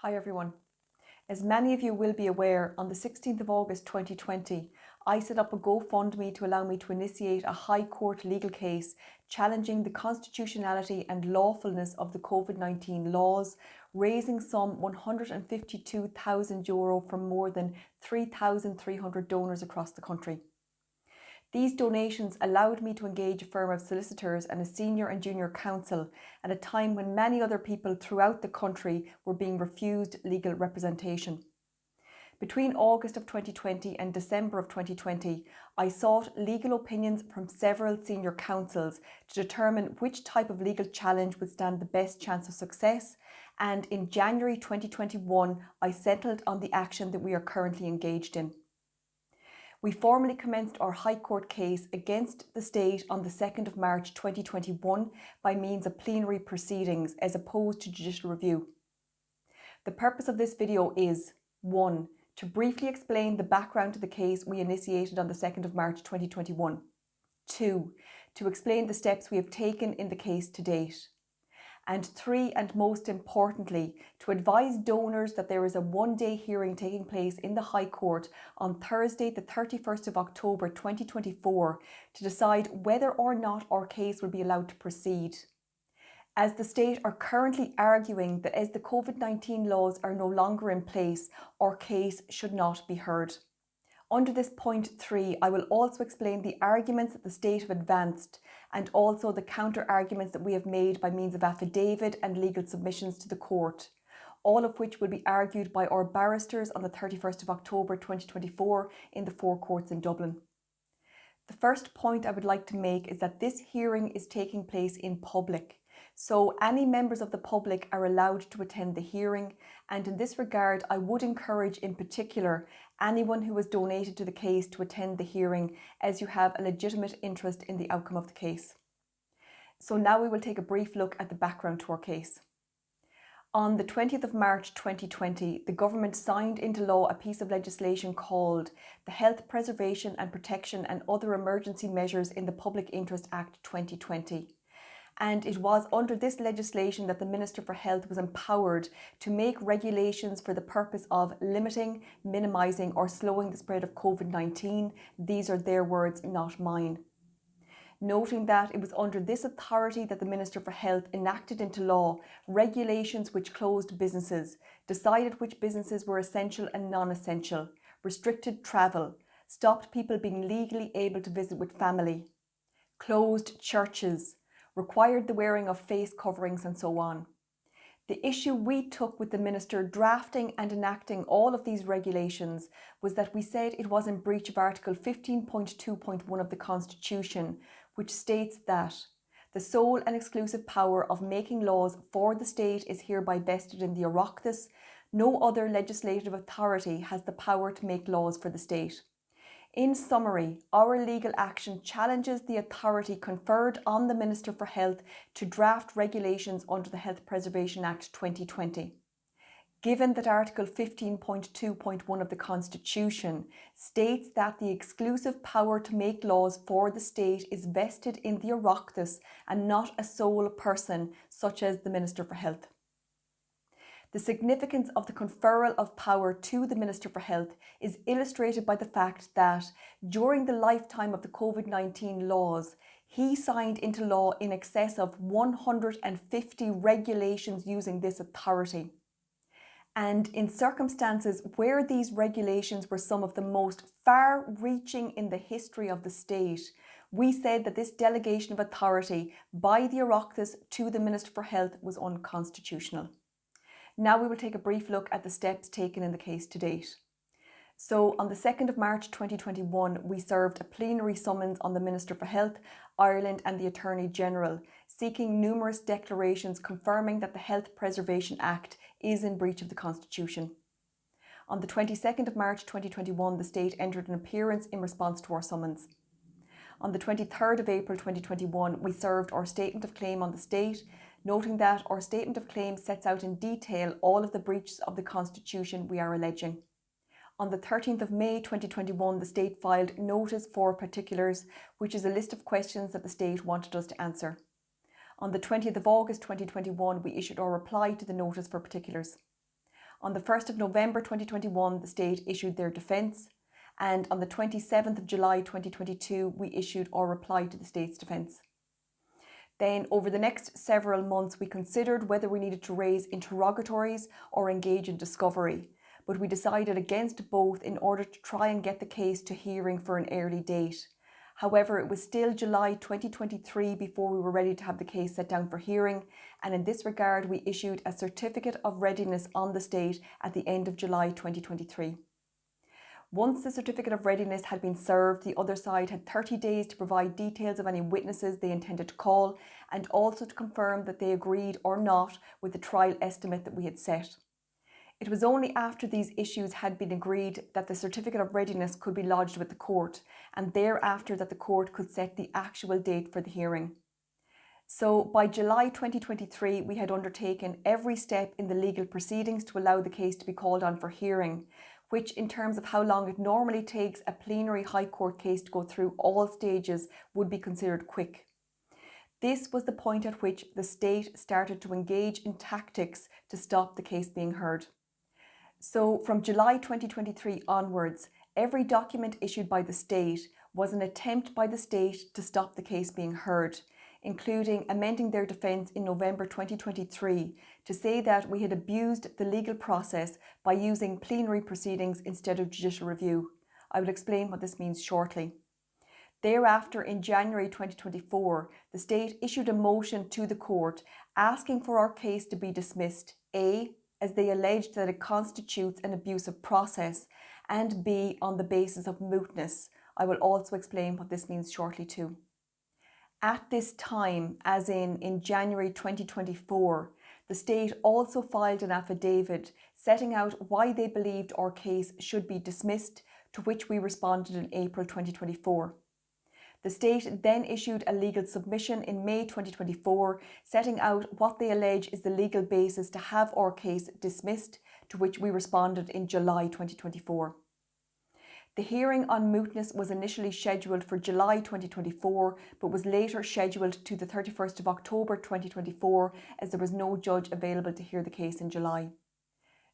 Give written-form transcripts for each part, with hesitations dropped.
Hi everyone. As many of you will be aware, on the 16th of August 2020, I set up a GoFundMe to allow me to initiate a High Court legal case challenging the constitutionality and lawfulness of the Covid-19 laws, raising some €152,000 from more than 3,300 donors across the country. These donations allowed me to engage a firm of solicitors and a senior and junior counsel at a time when many other people throughout the country were being refused legal representation. Between August of 2020 and December of 2020, I sought legal opinions from several senior counsels to determine which type of legal challenge would stand the best chance of success, and in January 2021, I settled on the action that we are currently engaged in. We formally commenced our High Court case against the state on the 2nd of March 2021 by means of plenary proceedings as opposed to judicial review. The purpose of this video is 1. To briefly explain the background to the case we initiated on the 2nd of March 2021. 2. To explain the steps we have taken in the case to date. And 3, and most importantly, to advise donors that there is a one-day hearing taking place in the High Court on Thursday the 31st of October 2024 to decide whether or not our case will be allowed to proceed. As the state are currently arguing that as the Covid-19 laws are no longer in place, our case should not be heard. Under this point 3, I will also explain the arguments that the state have advanced and also the counter-arguments that we have made by means of affidavit and legal submissions to the court, all of which will be argued by our barristers on the 31st of October 2024 in the four courts in Dublin. The first point I would like to make is that this hearing is taking place in public. So any members of the public are allowed to attend the hearing, and in this regard I would encourage in particular anyone who has donated to the case to attend the hearing, as you have a legitimate interest in the outcome of the case. So now we will take a brief look at the background to our case. On the 20th of March 2020, the government signed into law a piece of legislation called the Health Preservation and Protection and Other Emergency Measures in the Public Interest Act 2020. And it was under this legislation that the Minister for Health was empowered to make regulations for the purpose of limiting, minimising or slowing the spread of COVID-19. These are their words, not mine. Noting that it was under this authority that the Minister for Health enacted into law regulations which closed businesses, decided which businesses were essential and non-essential, restricted travel, stopped people being legally able to visit with family, closed churches, required the wearing of face coverings and so on. The issue we took with the Minister drafting and enacting all of these regulations was that we said it was in breach of Article 15.2.1 of the Constitution, which states that the sole and exclusive power of making laws for the state is hereby vested in the Oireachtas. No other legislative authority has the power to make laws for the state. In summary, our legal action challenges the authority conferred on the Minister for Health to draft regulations under the Health Preservation Act 2020. Given that Article 15.2.1 of the Constitution states that the exclusive power to make laws for the state is vested in the Oireachtas and not a sole person such as the Minister for Health. The significance of the conferral of power to the Minister for Health is illustrated by the fact that during the lifetime of the Covid-19 laws, he signed into law in excess of 150 regulations using this authority. And in circumstances where these regulations were some of the most far-reaching in the history of the state, we said that this delegation of authority by the Oireachtas to the Minister for Health was unconstitutional. Now we will take a brief look at the steps taken in the case to date. So on the 2nd of March 2021, we served a plenary summons on the Minister for Health, Ireland and the Attorney General, seeking numerous declarations confirming that the Health Preservation Act is in breach of the Constitution. On the 22nd of March 2021, the state entered an appearance in response to our summons. On the 23rd of April 2021, we served our statement of claim on the state, noting that our statement of claim sets out in detail all of the breaches of the Constitution we are alleging. On the 13th of May 2021, the state filed Notice for Particulars, which is a list of questions that the state wanted us to answer. On the 20th of August 2021, we issued our reply to the Notice for Particulars. On the 1st of November 2021, the state issued their defence, and on the 27th of July 2022, we issued our reply to the state's defence. Then, over the next several months, we considered whether we needed to raise interrogatories or engage in discovery, but we decided against both in order to try and get the case to hearing for an early date. However, it was still July 2023 before we were ready to have the case set down for hearing, and in this regard, we issued a certificate of readiness on the state at the end of July 2023. Once the certificate of readiness had been served, the other side had 30 days to provide details of any witnesses they intended to call, and also to confirm that they agreed or not with the trial estimate that we had set. It was only after these issues had been agreed that the certificate of readiness could be lodged with the court, and thereafter that the court could set the actual date for the hearing. So by July 2023, we had undertaken every step in the legal proceedings to allow the case to be called on for hearing, which in terms of how long it normally takes a plenary High Court case to go through all stages would be considered quick. This was the point at which the state started to engage in tactics to stop the case being heard. So from July 2023 onwards, every document issued by the state was an attempt by the state to stop the case being heard, including amending their defence in November 2023 to say that we had abused the legal process by using plenary proceedings instead of judicial review. I will explain what this means shortly. Thereafter, in January 2024, the state issued a motion to the court asking for our case to be dismissed, A, as they alleged that it constitutes an abusive process, and B, on the basis of mootness. I will also explain what this means shortly too. At this time, as in January 2024, the state also filed an affidavit setting out why they believed our case should be dismissed, to which we responded in April 2024. The state then issued a legal submission in May 2024 setting out what they allege is the legal basis to have our case dismissed, to which we responded in July 2024. The hearing on mootness was initially scheduled for July 2024 but was later scheduled to the 31st of October 2024 as there was no judge available to hear the case in July.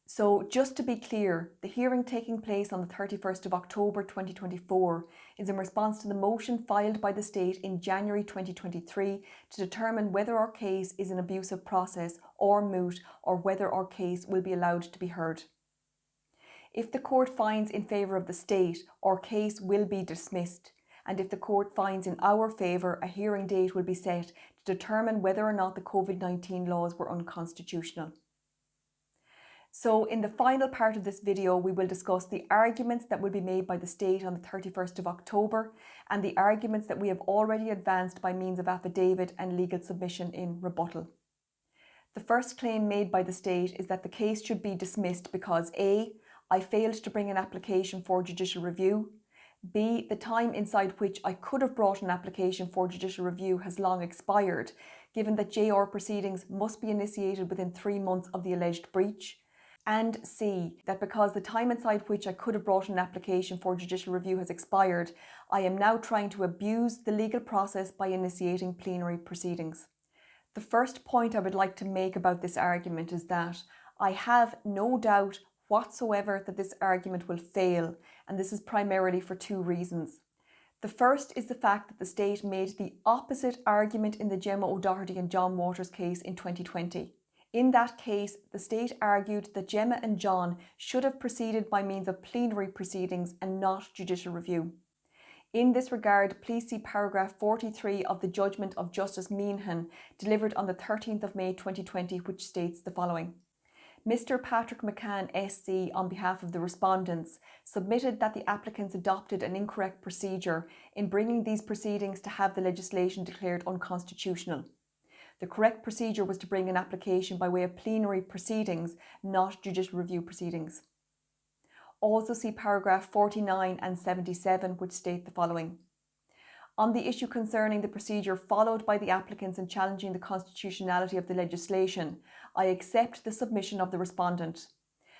So just to be clear, the hearing taking place on the 31st of October 2024 is in response to the motion filed by the state in January 2023 to determine whether our case is an abusive process or moot, or whether our case will be allowed to be heard. If the court finds in favour of the state, our case will be dismissed, and if the court finds in our favour, a hearing date will be set to determine whether or not the Covid-19 laws were unconstitutional. So in the final part of this video, we will discuss the arguments that will be made by the state on the 31st of October and the arguments that we have already advanced by means of affidavit and legal submission in rebuttal. The first claim made by the state is that the case should be dismissed because A, I failed to bring an application for judicial review, B, the time inside which I could have brought an application for judicial review has long expired, given that JR proceedings must be initiated within 3 months of the alleged breach, and C, that because the time inside which I could have brought an application for judicial review has expired, I am now trying to abuse the legal process by initiating plenary proceedings. The first point I would like to make about this argument is that I have no doubt whatsoever that this argument will fail, and this is primarily for 2 reasons. The first is the fact that the state made the opposite argument in the Gemma O'Doherty and John Waters case in 2020. In that case, the state argued that Gemma and John should have proceeded by means of plenary proceedings and not judicial review. In this regard, please see paragraph 43 of the judgment of Justice Meehan delivered on the 13th of May 2020, which states the following. Mr. Patrick McCann SC, on behalf of the respondents, submitted that the applicants adopted an incorrect procedure in bringing these proceedings to have the legislation declared unconstitutional. The correct procedure was to bring an application by way of plenary proceedings, not judicial review proceedings. Also see paragraph 49 and 77, which state the following. On the issue concerning the procedure followed by the applicants in challenging the constitutionality of the legislation, I accept the submission of the respondent.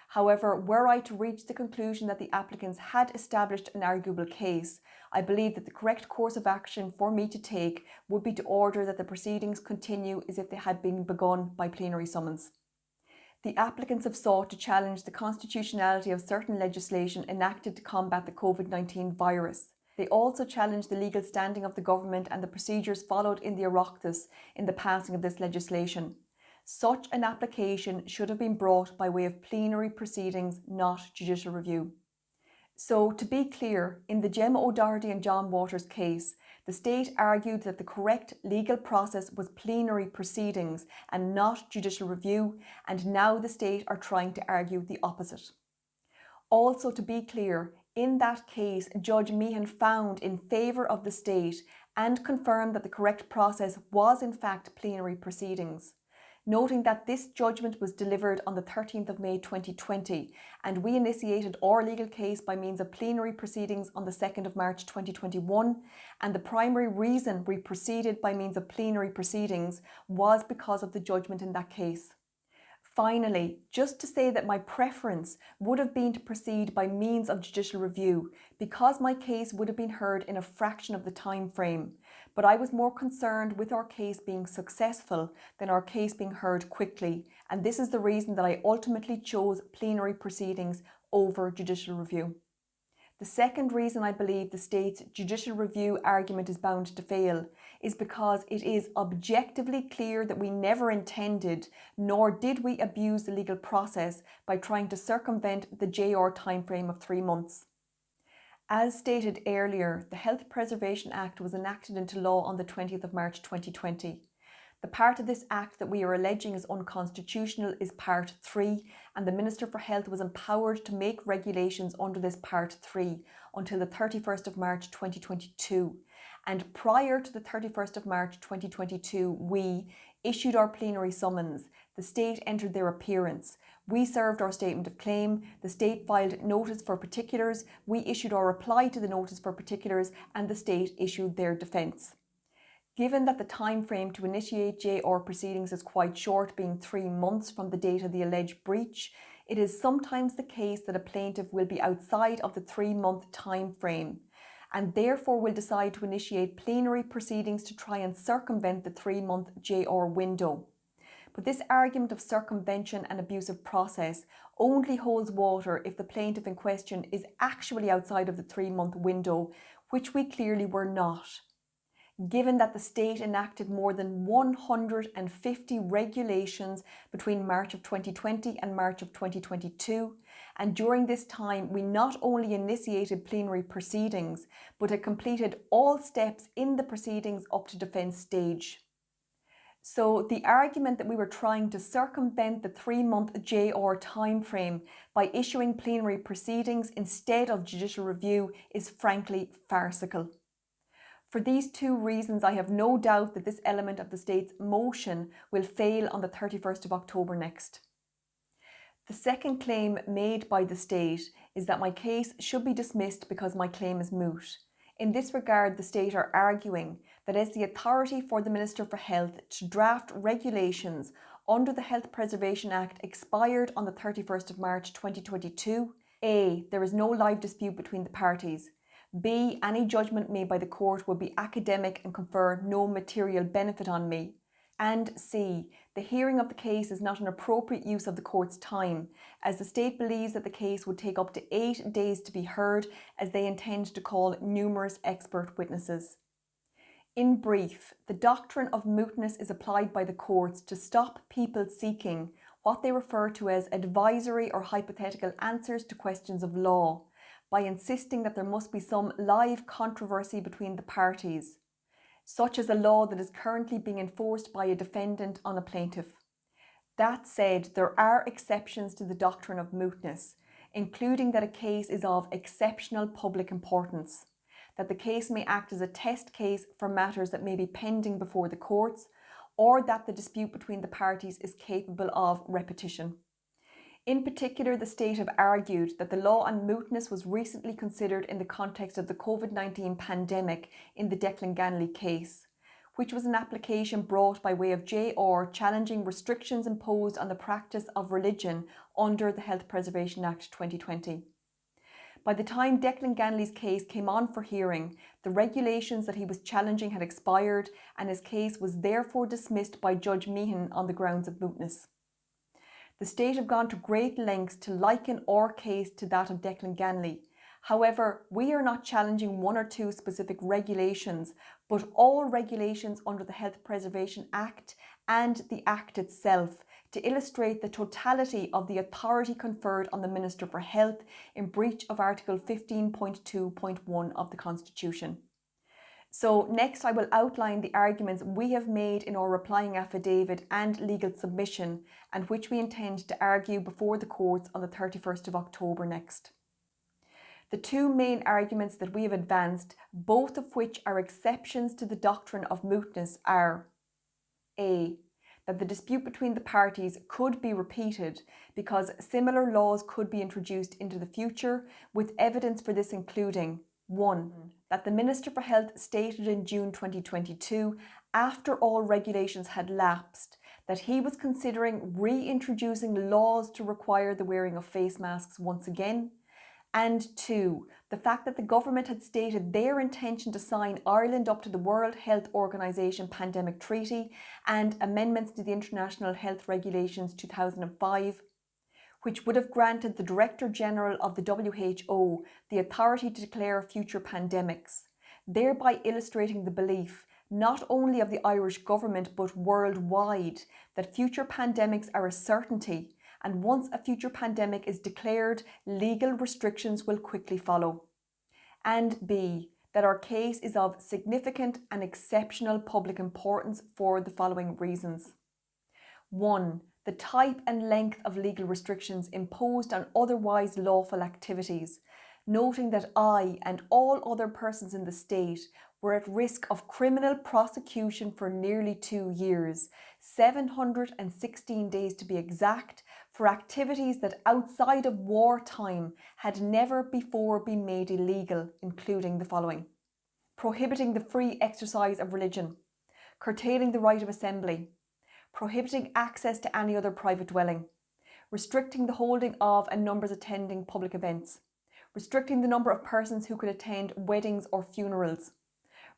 However, were I to reach the conclusion that the applicants had established an arguable case, I believe that the correct course of action for me to take would be to order that the proceedings continue as if they had been begun by plenary summons. The applicants have sought to challenge the constitutionality of certain legislation enacted to combat the COVID-19 virus. They also challenge the legal standing of the government and the procedures followed in the Oireachtas in the passing of this legislation. Such an application should have been brought by way of plenary proceedings, not judicial review. So, to be clear, in the Gemma O'Doherty and John Waters case, the state argued that the correct legal process was plenary proceedings and not judicial review, and now the state are trying to argue the opposite. Also, to be clear, in that case, Judge Meehan found in favour of the state and confirmed that the correct process was in fact plenary proceedings, noting that this judgment was delivered on the 13th of May 2020 and we initiated our legal case by means of plenary proceedings on the 2nd of March 2021, and the primary reason we proceeded by means of plenary proceedings was because of the judgment in that case. Finally, just to say that my preference would have been to proceed by means of judicial review because my case would have been heard in a fraction of the time frame, but I was more concerned with our case being successful than our case being heard quickly, and this is the reason that I ultimately chose plenary proceedings over judicial review. The second reason I believe the state's judicial review argument is bound to fail is because it is objectively clear that we never intended, nor did we abuse the legal process by trying to circumvent the JR timeframe of 3 months. As stated earlier, the Health Preservation Act was enacted into law on the 20th of March 2020. The part of this Act that we are alleging is unconstitutional is Part 3, and the Minister for Health was empowered to make regulations under this Part 3 until the 31st of March 2022. And prior to the 31st of March 2022, we issued our plenary summons. The state entered their appearance. We served our statement of claim. The state filed notice for particulars. We issued our reply to the notice for particulars, and the state issued their defence. Given that the time frame to initiate JR proceedings is quite short, being 3 months from the date of the alleged breach, it is sometimes the case that a plaintiff will be outside of the 3-month time frame and therefore will decide to initiate plenary proceedings to try and circumvent the 3-month JR window. But this argument of circumvention and abusive process only holds water if the plaintiff in question is actually outside of the 3-month window, which we clearly were not. Given that the state enacted more than 150 regulations between March of 2020 and March of 2022, and during this time we not only initiated plenary proceedings, but had completed all steps in the proceedings up to defence stage. So the argument that we were trying to circumvent the 3-month JR timeframe by issuing plenary proceedings instead of judicial review is frankly farcical. For these 2 reasons, I have no doubt that this element of the state's motion will fail on the 31st of October next. The second claim made by the state is that my case should be dismissed because my claim is moot. In this regard, the state are arguing that as the authority for the Minister for Health to draft regulations under the Health Preservation Act expired on the 31st of March 2022, A, there is no live dispute between the parties, B, any judgment made by the court would be academic and confer no material benefit on me, and C, the hearing of the case is not an appropriate use of the court's time, as the state believes that the case would take up to 8 days to be heard, as they intend to call numerous expert witnesses. In brief, the doctrine of mootness is applied by the courts to stop people seeking what they refer to as advisory or hypothetical answers to questions of law, by insisting that there must be some live controversy between the parties, such as a law that is currently being enforced by a defendant on a plaintiff. That said, there are exceptions to the doctrine of mootness, including that a case is of exceptional public importance, that the case may act as a test case for matters that may be pending before the courts, or that the dispute between the parties is capable of repetition. In particular, the state have argued that the law on mootness was recently considered in the context of the Covid-19 pandemic in the Declan Ganley case, which was an application brought by way of JR challenging restrictions imposed on the practice of religion under the Health Preservation Act 2020. By the time Declan Ganley's case came on for hearing, the regulations that he was challenging had expired and his case was therefore dismissed by Judge Meehan on the grounds of mootness. The state have gone to great lengths to liken our case to that of Declan Ganley. However, we are not challenging one or two specific regulations, but all regulations under the Health Preservation Act and the Act itself, to illustrate the totality of the authority conferred on the Minister for Health in breach of Article 15.2.1 of the Constitution. So next I will outline the arguments we have made in our replying affidavit and legal submission, and which we intend to argue before the courts on the 31st of October next. The two main arguments that we have advanced, both of which are exceptions to the doctrine of mootness, are A. That the dispute between the parties could be repeated because similar laws could be introduced into the future, with evidence for this including 1. That the Minister for Health stated in June 2022, after all regulations had lapsed, that he was considering reintroducing laws to require the wearing of face masks once again. And 2, the fact that the government had stated their intention to sign Ireland up to the World Health Organization Pandemic Treaty and amendments to the International Health Regulations 2005, which would have granted the Director General of the WHO the authority to declare future pandemics, thereby illustrating the belief not only of the Irish government but worldwide that future pandemics are a certainty, and once a future pandemic is declared, legal restrictions will quickly follow. And B, that our case is of significant and exceptional public importance for the following reasons. 1. The type and length of legal restrictions imposed on otherwise lawful activities, noting that I and all other persons in the state were at risk of criminal prosecution for nearly 2 years, 716 days to be exact, for activities that outside of wartime had never before been made illegal, including the following: prohibiting the free exercise of religion, curtailing the right of assembly, prohibiting access to any other private dwelling, restricting the holding of and numbers attending public events, restricting the number of persons who could attend weddings or funerals,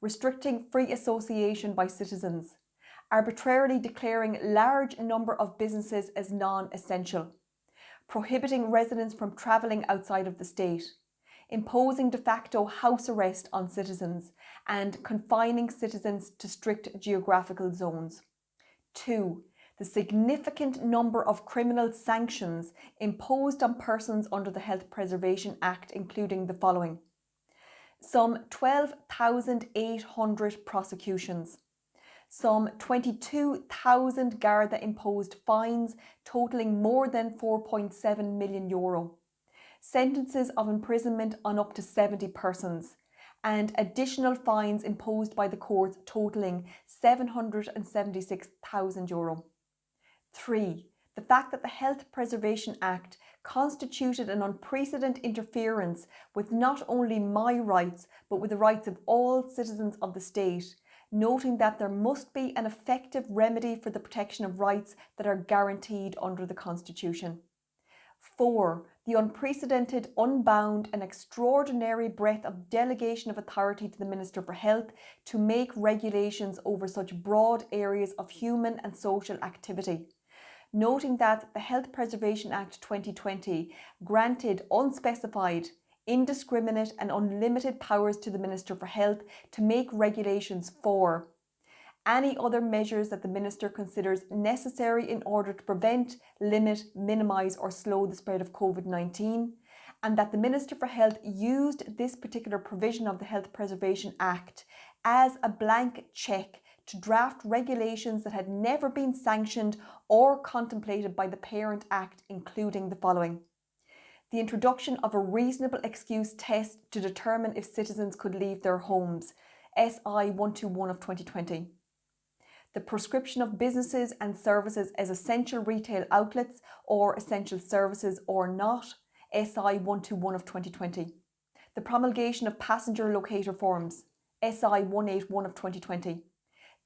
restricting free association by citizens, arbitrarily declaring large number of businesses as non-essential, prohibiting residents from travelling outside of the state, imposing de facto house arrest on citizens, and confining citizens to strict geographical zones. 2. The significant number of criminal sanctions imposed on persons under the Health Preservation Act, including the following: some 12,800 prosecutions, some 22,000 Garda imposed fines totalling more than €4.7 million, sentences of imprisonment on up to 70 persons, and additional fines imposed by the courts totalling €776,000. 3. The fact that the Health Preservation Act constituted an unprecedented interference with not only my rights but with the rights of all citizens of the state, noting that there must be an effective remedy for the protection of rights that are guaranteed under the Constitution. 4. The unprecedented, unbound and extraordinary breadth of delegation of authority to the Minister for Health to make regulations over such broad areas of human and social activity, noting that the Health Preservation Act 2020 granted unspecified, indiscriminate and unlimited powers to the Minister for Health to make regulations for any other measures that the Minister considers necessary in order to prevent, limit, minimise or slow the spread of Covid-19, and that the Minister for Health used this particular provision of the Health Preservation Act as a blank cheque to draft regulations that had never been sanctioned or contemplated by the Parent Act, including the following: the introduction of a reasonable excuse test to determine if citizens could leave their homes, SI 121 of 2020. The prescription of businesses and services as essential retail outlets or essential services or not, SI 121 of 2020. The promulgation of passenger locator forms, SI 181 of 2020.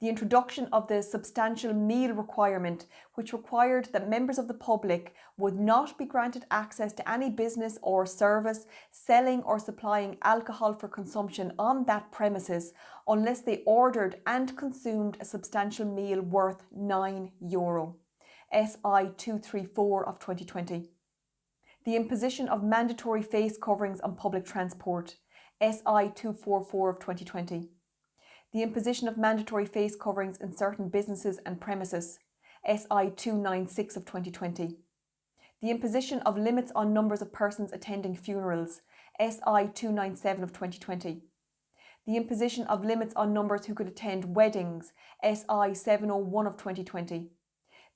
The introduction of the substantial meal requirement, which required that members of the public would not be granted access to any business or service selling or supplying alcohol for consumption on that premises unless they ordered and consumed a substantial meal worth €9. SI 234 of 2020. The imposition of mandatory face coverings on public transport, SI 244 of 2020. The imposition of mandatory face coverings in certain businesses and premises, SI 296 of 2020. The imposition of limits on numbers of persons attending funerals, SI 297 of 2020. The imposition of limits on numbers who could attend weddings, SI 701 of 2020.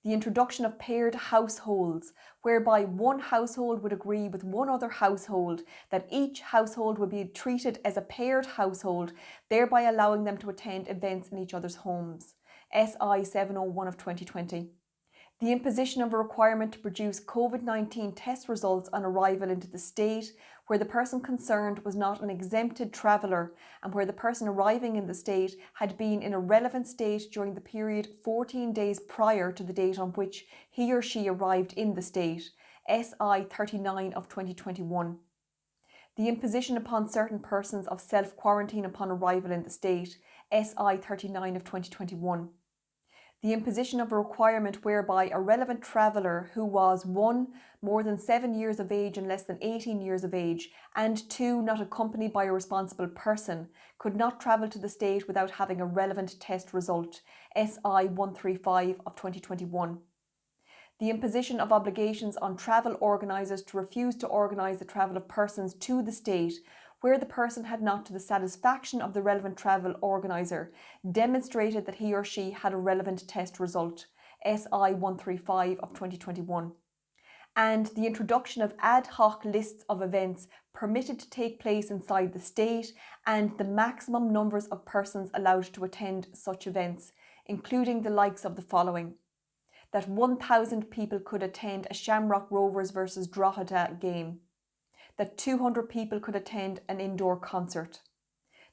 The introduction of paired households, whereby one household would agree with one other household that each household would be treated as a paired household, thereby allowing them to attend events in each other's homes, SI 701 of 2020. The imposition of a requirement to produce Covid-19 test results on arrival into the state where the person concerned was not an exempted traveller and where the person arriving in the state had been in a relevant state during the period 14 days prior to the date on which he or she arrived in the state, SI 39 of 2021. The imposition upon certain persons of self-quarantine upon arrival in the state, SI 39 of 2021. The imposition of a requirement whereby a relevant traveller who was 1. More than 7 years of age and less than 18 years of age, and 2. Not accompanied by a responsible person, could not travel to the state without having a relevant test result, SI 135 of 2021. The imposition of obligations on travel organisers to refuse to organise the travel of persons to the state where the person had not, to the satisfaction of the relevant travel organiser, demonstrated that he or she had a relevant test result, SI 135 of 2021. And the introduction of ad hoc lists of events permitted to take place inside the state and the maximum numbers of persons allowed to attend such events, including the likes of the following: that 1,000 people could attend a Shamrock Rovers versus Drogheda game, that 200 people could attend an indoor concert,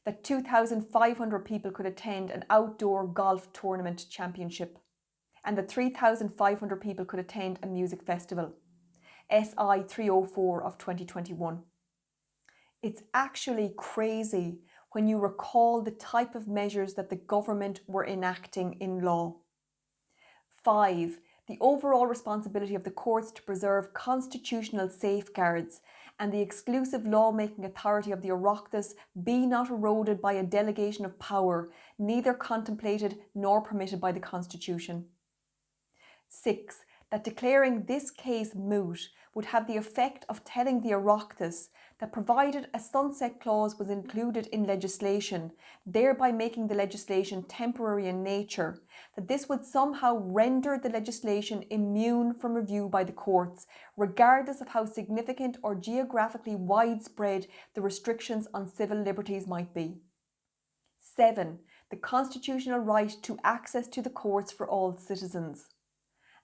that 2,500 people could attend an outdoor golf tournament championship, and that 3,500 people could attend a music festival, SI 304 of 2021. It's actually crazy when you recall the type of measures that the government were enacting in law. 5. The overall responsibility of the courts to preserve constitutional safeguards and the exclusive lawmaking authority of the Oireachtas be not eroded by a delegation of power, neither contemplated nor permitted by the Constitution. 6. That declaring this case moot would have the effect of telling the Oireachtas that provided a sunset clause was included in legislation, thereby making the legislation temporary in nature, that this would somehow render the legislation immune from review by the courts, regardless of how significant or geographically widespread the restrictions on civil liberties might be. 7. The constitutional right to access to the courts for all citizens.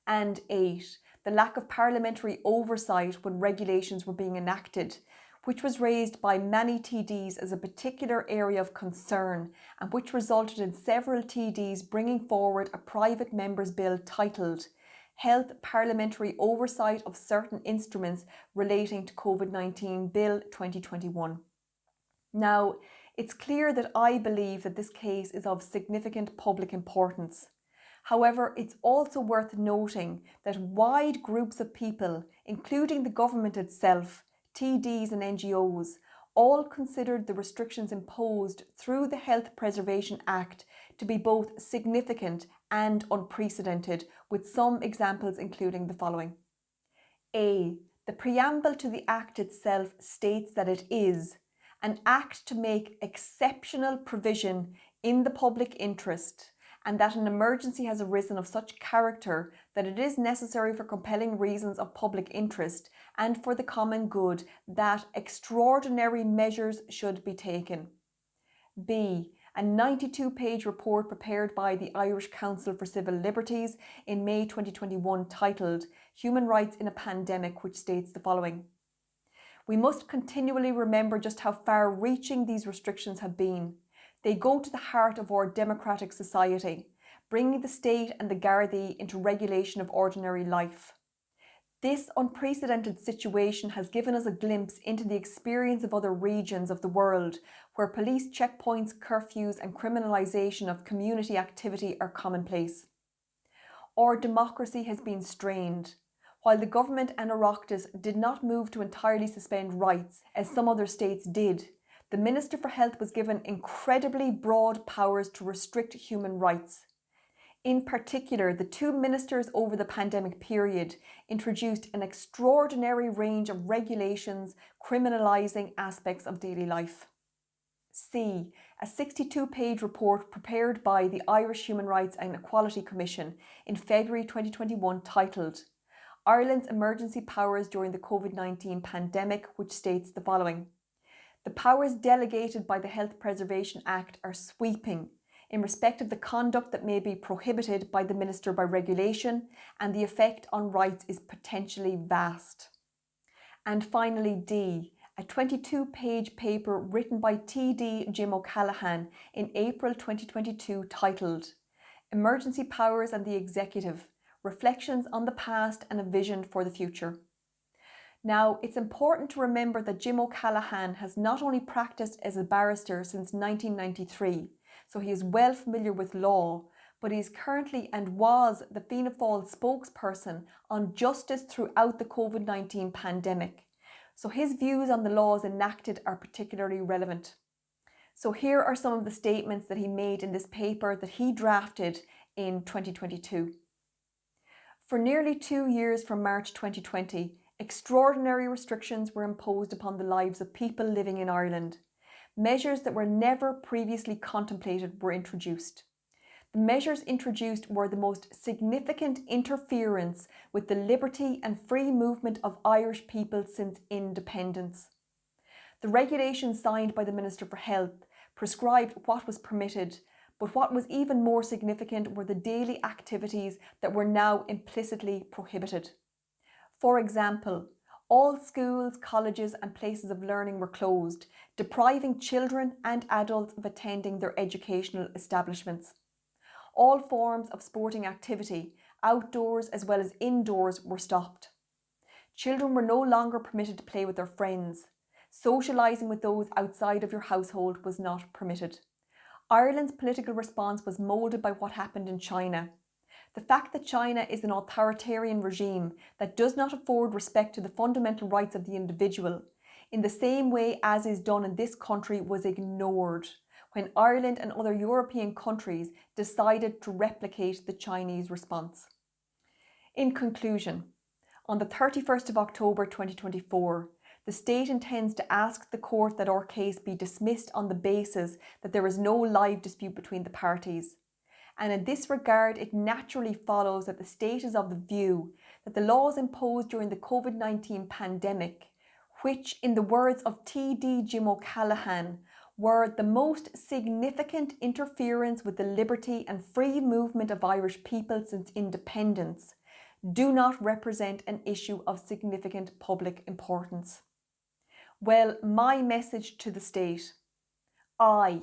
And 8. The lack of parliamentary oversight when regulations were being enacted, which was raised by many TDs as a particular area of concern and which resulted in several TDs bringing forward a private member's bill titled Health Parliamentary Oversight of Certain Instruments Relating to COVID-19 Bill 2021. Now, it's clear that I believe that this case is of significant public importance. However, it's also worth noting that wide groups of people, including the government itself, TDs and NGOs, all considered the restrictions imposed through the Health Preservation Act to be both significant and unprecedented, with some examples including the following. A. The preamble to the Act itself states that it is an act to make exceptional provision in the public interest, and that an emergency has arisen of such character that it is necessary for compelling reasons of public interest and for the common good that extraordinary measures should be taken. B. A 92-page report prepared by the Irish Council for Civil Liberties in May 2021 titled Human Rights in a Pandemic, which states the following. We must continually remember just how far-reaching these restrictions have been. They go to the heart of our democratic society, bringing the state and the Gardaí into regulation of ordinary life. This unprecedented situation has given us a glimpse into the experience of other regions of the world where police checkpoints, curfews and criminalisation of community activity are commonplace. Our democracy has been strained. While the government and Oireachtas did not move to entirely suspend rights, as some other states did, the Minister for Health was given incredibly broad powers to restrict human rights. In particular, the two ministers over the pandemic period introduced an extraordinary range of regulations criminalising aspects of daily life. C. A 62-page report prepared by the Irish Human Rights and Equality Commission in February 2021 titled Ireland's Emergency Powers During the Covid-19 Pandemic, which states the following. The powers delegated by the Health Preservation Act are sweeping in respect of the conduct that may be prohibited by the Minister by regulation, and the effect on rights is potentially vast. And finally, D. A 22-page paper written by TD Jim O'Callaghan in April 2022 titled Emergency Powers and the Executive, Reflections on the Past and a Vision for the Future. Now, it's important to remember that Jim O'Callaghan has not only practiced as a barrister since 1993, so he is well familiar with law, but he is currently and was the Fianna Fáil spokesperson on justice throughout the COVID-19 pandemic. So his views on the laws enacted are particularly relevant. So here are some of the statements that he made in this paper that he drafted in 2022. For nearly 2 years from March 2020, extraordinary restrictions were imposed upon the lives of people living in Ireland. Measures that were never previously contemplated were introduced. The measures introduced were the most significant interference with the liberty and free movement of Irish people since independence. The regulations signed by the Minister for Health prescribed what was permitted, but what was even more significant were the daily activities that were now implicitly prohibited. For example, all schools, colleges and places of learning were closed, depriving children and adults of attending their educational establishments. All forms of sporting activity, outdoors as well as indoors, were stopped. Children were no longer permitted to play with their friends. Socialising with those outside of your household was not permitted. Ireland's political response was moulded by what happened in China. The fact that China is an authoritarian regime that does not afford respect to the fundamental rights of the individual, in the same way as is done in this country, was ignored when Ireland and other European countries decided to replicate the Chinese response. In conclusion, on the 31st of October 2024, the state intends to ask the court that our case be dismissed on the basis that there is no live dispute between the parties. And in this regard, it naturally follows that the state is of the view that the laws imposed during the COVID-19 pandemic, which, in the words of TD Jim O'Callaghan, were the most significant interference with the liberty and free movement of Irish people since independence, do not represent an issue of significant public importance. Well, my message to the state: I,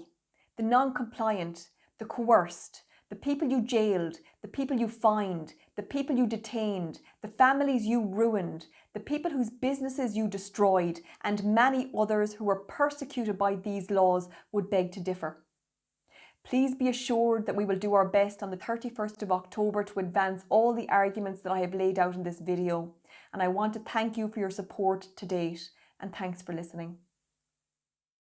the non-compliant, the coerced, the people you jailed, the people you fined, the people you detained, the families you ruined, the people whose businesses you destroyed, and many others who were persecuted by these laws would beg to differ. Please be assured that we will do our best on the 31st of October to advance all the arguments that I have laid out in this video, and I want to thank you for your support to date, and thanks for listening.